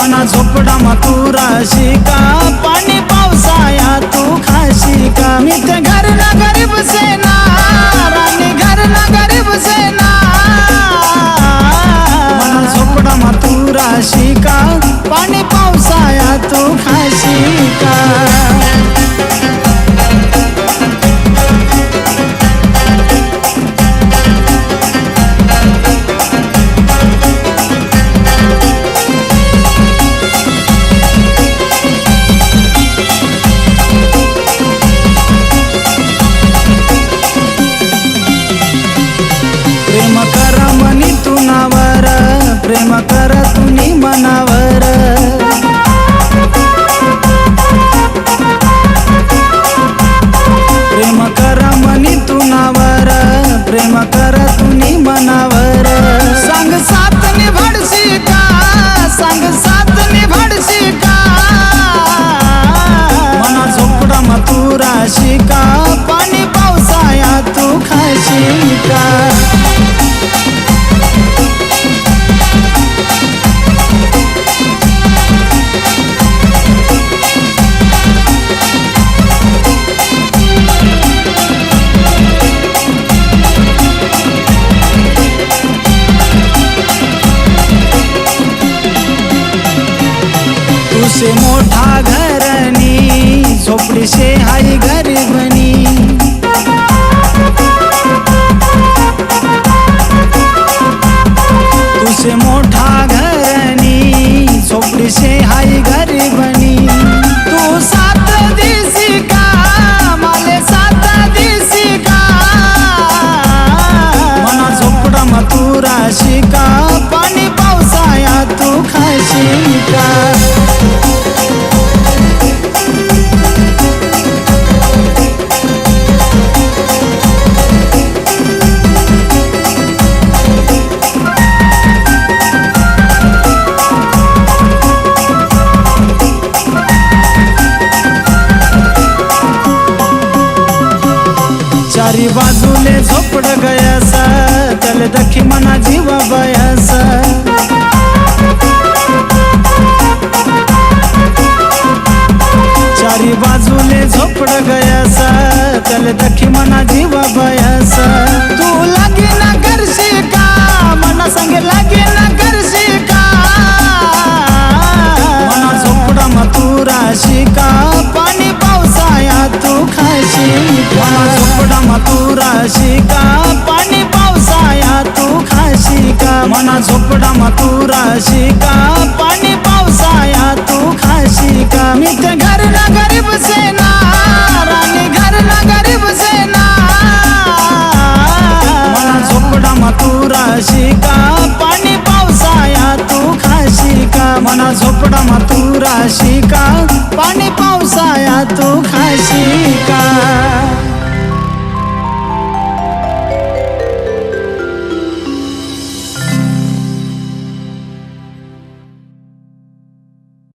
मना झोपडा मातुरा शिका पाणी पावसाया तू खाशी का मी ते घर ना गरीब सेना राणी घर ना गरीब सेना मना झोपडा मातुरा शिका पाणी पावसाया तू खाशी का प्रेम कर मनी तुनावर प्रेम कर तुनी मनावर प्रेम कर मनी तुनावर प्रेम कर तुनी मनावर संग साथ निभडशी का संग साथ निभडशी का मना झोपडा मातुरा शिका पाणी पावसाया तू खाशी का तुसे मोठा घरनी झोपडी शे हाई गरीबनी तुसे मोठा घरनी झोपडी शे हाई गरीबनी तू साथ दिसी का माले साथ दिसी का मना झोपडा मातुरा शिका पाणी पावसाया तू खाशी का चारी बाजूले झोपड गयास त्याले दखी मना जीव बयास चारी बाजूले झोपड गयास त्याले दखी मना जीव बयास तू लागे ना करशी का मना संगे लागे ना करशी का मना झोपडा मातुरा शिका पाणी पावसाया तू खाशी मना झोपडा मातुरा शिका पाणी पावसाया तू खाशी का मना झोपडा मातुरा शिका पाणी पावसाया तू खाशी का मी ते घर ना गरीब सेना राणी घर ना गरीब सेना मना झोपडा मातुरा शिका पाणी पावसाया तू खाशी का मना झोपडा मातुरा शिका